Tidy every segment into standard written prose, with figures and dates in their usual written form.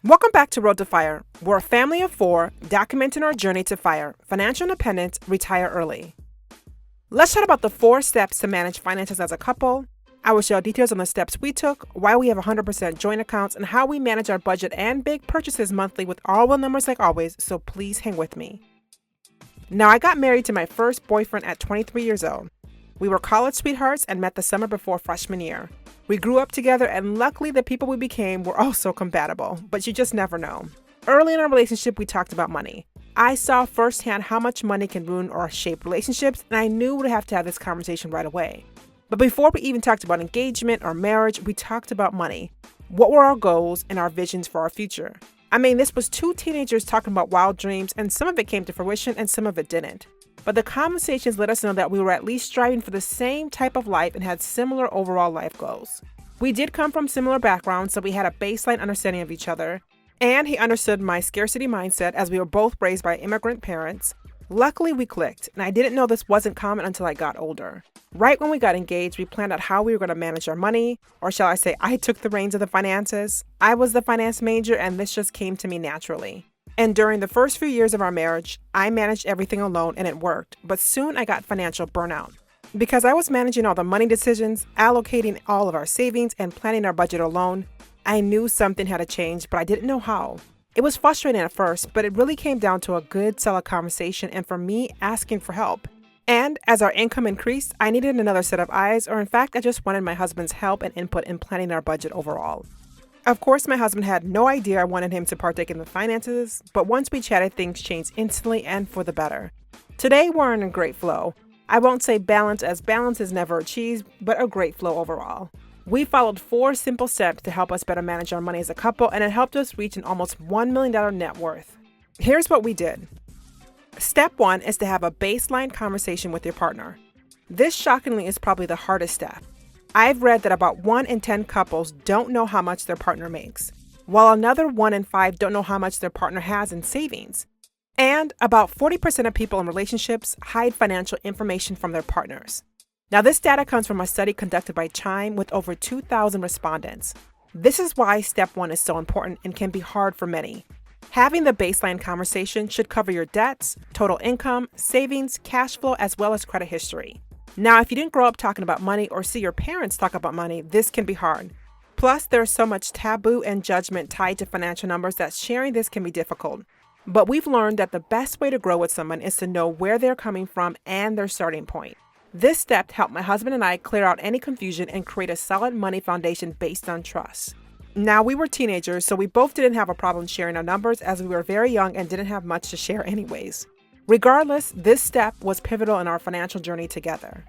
Welcome back to Road to Fire. We're a family of four documenting our journey to fire, financial independence, retire early. Let's chat about the 4 steps to manage finances as a couple. I will share details on the steps we took, why we have 100% joint accounts, and how we manage our budget and big purchases monthly with all real numbers like always, so please hang with me. Now, I got married to my first boyfriend at 23 years old. We were college sweethearts and met the summer before freshman year. We grew up together, and luckily the people we became were also compatible, but you just never know. Early in our relationship, we talked about money. I saw firsthand how much money can ruin or shape relationships, and I knew we'd have to have this conversation right away. But before we even talked about engagement or marriage, we talked about money. What were our goals and our visions for our future? I mean, this was 2 teenagers talking about wild dreams, and some of it came to fruition and some of it didn't. But the conversations let us know that we were at least striving for the same type of life and had similar overall life goals. We did come from similar backgrounds, so we had a baseline understanding of each other. And he understood my scarcity mindset as we were both raised by immigrant parents. Luckily, we clicked, and I didn't know this wasn't common until I got older. Right when we got engaged, we planned out how we were going to manage our money, or shall I say, I took the reins of the finances. I was the finance major, and this just came to me naturally. And during the first few years of our marriage, I managed everything alone and it worked, but soon I got financial burnout. Because I was managing all the money decisions, allocating all of our savings, and planning our budget alone, I knew something had to change, but I didn't know how. It was frustrating at first, but it really came down to a good, solid conversation and for me asking for help. And as our income increased, I needed another set of eyes, or in fact, I just wanted my husband's help and input in planning our budget overall. Of course, my husband had no idea I wanted him to partake in the finances, but once we chatted, things changed instantly and for the better. Today, we're in a great flow. I won't say balance, as balance is never achieved, but a great flow overall. We followed 4 simple steps to help us better manage our money as a couple, and it helped us reach an almost $1 million net worth. Here's what we did. Step 1 is to have a baseline conversation with your partner. This shockingly is probably the hardest step. I've read that about 1 in 10 couples don't know how much their partner makes, while another 1 in 5 don't know how much their partner has in savings. And about 40% of people in relationships hide financial information from their partners. Now, this data comes from a study conducted by Chime with over 2,000 respondents. This is why step 1 is so important and can be hard for many. Having the baseline conversation should cover your debts, total income, savings, cash flow, as well as credit history. Now, if you didn't grow up talking about money or see your parents talk about money, this can be hard. Plus, there's so much taboo and judgment tied to financial numbers that sharing this can be difficult. But we've learned that the best way to grow with someone is to know where they're coming from and their starting point. This step helped my husband and I clear out any confusion and create a solid money foundation based on trust. Now, we were teenagers, so we both didn't have a problem sharing our numbers as we were very young and didn't have much to share anyways. Regardless, this step was pivotal in our financial journey together.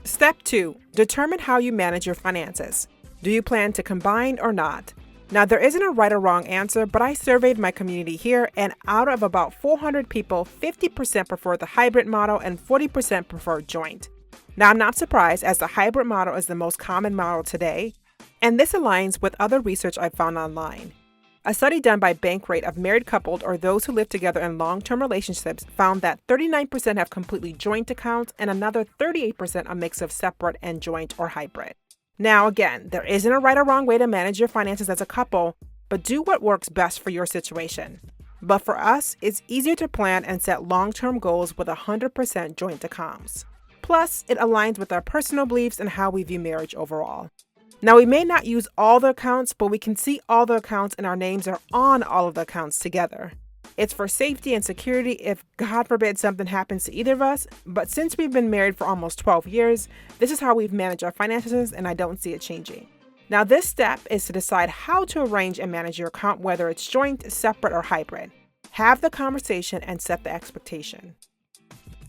Step 2, determine how you manage your finances. Do you plan to combine or not? Now, there isn't a right or wrong answer, but I surveyed my community here, and out of about 400 people, 50% prefer the hybrid model and 40% prefer joint. Now, I'm not surprised, as the hybrid model is the most common model today, and this aligns with other research I found online. A study done by Bankrate of married couples or those who live together in long-term relationships found that 39% have completely joint accounts and another 38% a mix of separate and joint or hybrid. Now again, there isn't a right or wrong way to manage your finances as a couple, but do what works best for your situation. But for us, it's easier to plan and set long-term goals with 100% joint accounts. Plus, it aligns with our personal beliefs and how we view marriage overall. Now, we may not use all the accounts, but we can see all the accounts and our names are on all of the accounts together. It's for safety and security if, God forbid, something happens to either of us, but since we've been married for almost 12 years, this is how we've managed our finances and I don't see it changing. Now, this step is to decide how to arrange and manage your account, whether it's joint, separate, or hybrid. Have the conversation and set the expectation.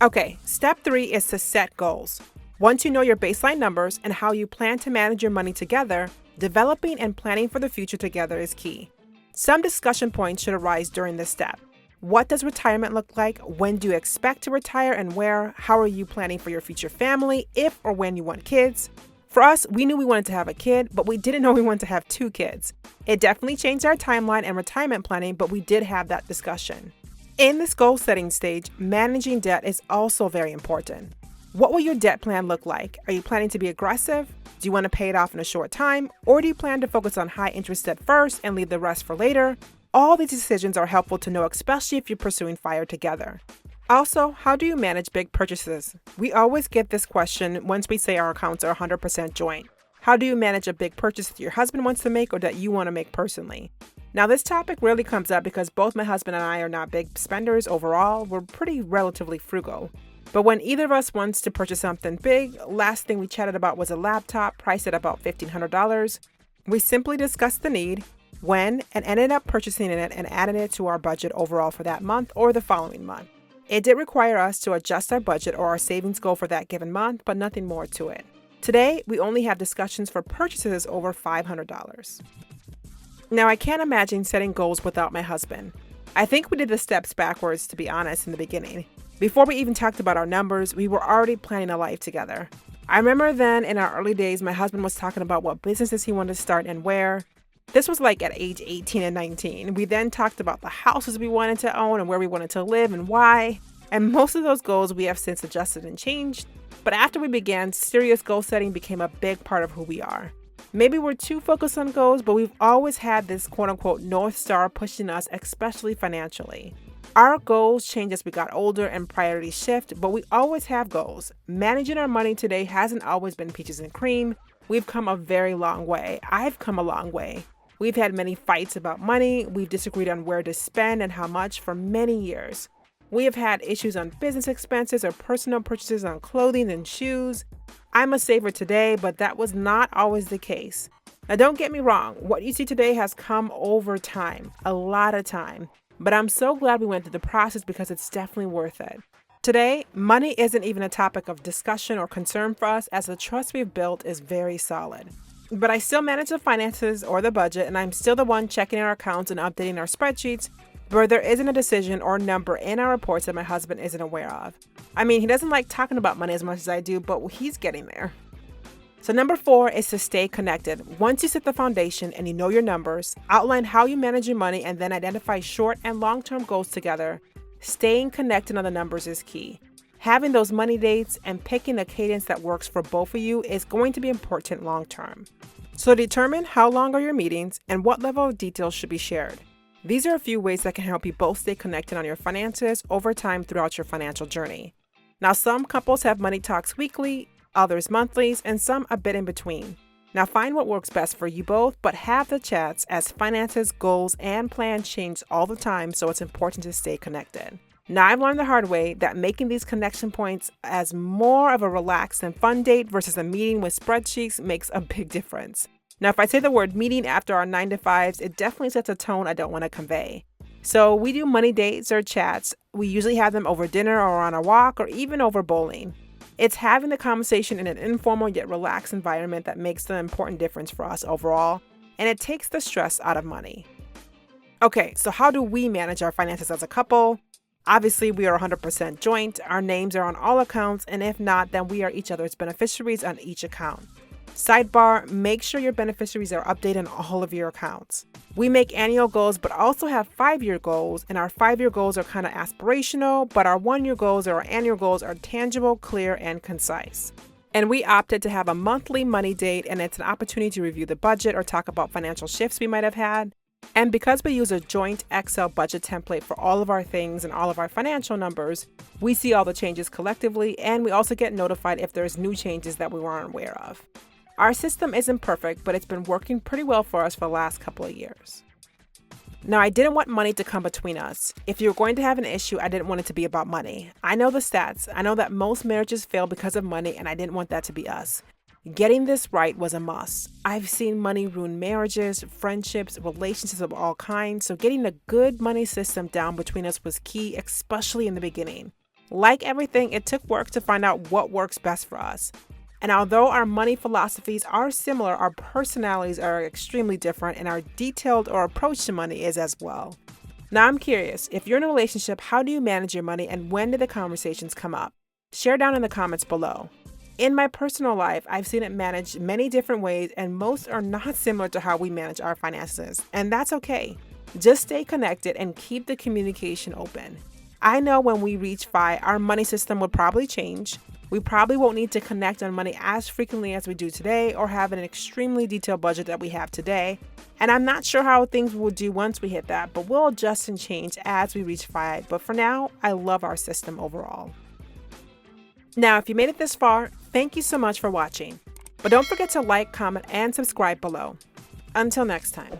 Okay, step 3 is to set goals. Once you know your baseline numbers and how you plan to manage your money together, developing and planning for the future together is key. Some discussion points should arise during this step. What does retirement look like? When do you expect to retire and where? How are you planning for your future family, if or when you want kids? For us, we knew we wanted to have a kid, but we didn't know we wanted to have 2 kids. It definitely changed our timeline and retirement planning, but we did have that discussion. In this goal setting stage, managing debt is also very important. What will your debt plan look like? Are you planning to be aggressive? Do you want to pay it off in a short time? Or do you plan to focus on high interest debt first and leave the rest for later? All these decisions are helpful to know, especially if you're pursuing FIRE together. Also, how do you manage big purchases? We always get this question once we say our accounts are 100% joint. How do you manage a big purchase that your husband wants to make or that you want to make personally? Now, this topic rarely comes up because both my husband and I are not big spenders overall. We're pretty relatively frugal. But when either of us wants to purchase something big, last thing we chatted about was a laptop priced at about $1,500. We simply discussed the need, when, and ended up purchasing it and adding it to our budget overall for that month or the following month. It did require us to adjust our budget or our savings goal for that given month, but nothing more to it. Today, we only have discussions for purchases over $500. Now, I can't imagine setting goals without my husband. I think we did the steps backwards, to be honest, in the beginning. Before we even talked about our numbers, we were already planning a life together. I remember then in our early days, my husband was talking about what businesses he wanted to start and where. This was like at age 18 and 19. We then talked about the houses we wanted to own and where we wanted to live and why. And most of those goals we have since adjusted and changed. But after we began, serious goal setting became a big part of who we are. Maybe we're too focused on goals, but we've always had this quote-unquote North Star pushing us, especially financially. Our goals change as we got older and priorities shift, but we always have goals. Managing our money today hasn't always been peaches and cream. We've come a very long way. I've come a long way. We've had many fights about money. We've disagreed on where to spend and how much for many years. We have had issues on business expenses or personal purchases on clothing and shoes. I'm a saver today, but that was not always the case. Now, don't get me wrong. What you see today has come over time, a lot of time. But I'm so glad we went through the process because it's definitely worth it. Today, money isn't even a topic of discussion or concern for us as the trust we've built is very solid. But I still manage the finances or the budget, and I'm still the one checking our accounts and updating our spreadsheets, but there isn't a decision or number in our reports that my husband isn't aware of. I mean, he doesn't like talking about money as much as I do, but he's getting there. So number 4 is to stay connected. Once you set the foundation and you know your numbers, outline how you manage your money, and then identify short and long-term goals together, staying connected on the numbers is key. Having those money dates and picking a cadence that works for both of you is going to be important long-term. So determine how long are your meetings and what level of details should be shared. These are a few ways that can help you both stay connected on your finances over time throughout your financial journey. Now, some couples have money talks weekly, others monthlies, and some a bit in between. Now, find what works best for you both, but have the chats as finances, goals, and plans change all the time, so it's important to stay connected. Now, I've learned the hard way that making these connection points as more of a relaxed and fun date versus a meeting with spreadsheets makes a big difference. Now, if I say the word meeting after our 9 to 5s, it definitely sets a tone I don't want to convey. So we do money dates or chats. We usually have them over dinner or on a walk or even over bowling. It's having the conversation in an informal yet relaxed environment that makes the important difference for us overall, and it takes the stress out of money. Okay, so how do we manage our finances as a couple? Obviously, we are 100% joint. Our names are on all accounts, and if not, then we are each other's beneficiaries on each account. Sidebar, make sure your beneficiaries are updated on all of your accounts. We make annual goals, but also have 5-year goals, and our 5-year goals are kind of aspirational, but our 1-year goals or our annual goals are tangible, clear, and concise. And we opted to have a monthly money date, and it's an opportunity to review the budget or talk about financial shifts we might have had. And because we use a joint Excel budget template for all of our things and all of our financial numbers, we see all the changes collectively, and we also get notified if there's new changes that we weren't aware of. Our system isn't perfect, but it's been working pretty well for us for the last couple of years. Now, I didn't want money to come between us. If you were going to have an issue, I didn't want it to be about money. I know the stats. I know that most marriages fail because of money, and I didn't want that to be us. Getting this right was a must. I've seen money ruin marriages, friendships, relationships of all kinds, so getting a good money system down between us was key, especially in the beginning. Like everything, it took work to find out what works best for us. And although our money philosophies are similar, our personalities are extremely different, and our detailed or approach to money is as well. Now, I'm curious, if you're in a relationship, how do you manage your money and when did the conversations come up? Share down in the comments below. In my personal life, I've seen it managed many different ways, and most are not similar to how we manage our finances, and that's okay. Just stay connected and keep the communication open. I know when we reach FI, our money system will probably change. We probably won't need to connect on money as frequently as we do today or have an extremely detailed budget that we have today. And I'm not sure how things will do once we hit that, but we'll adjust and change as we reach FI. But for now, I love our system overall. Now, if you made it this far, thank you so much for watching. But don't forget to like, comment, and subscribe below. Until next time.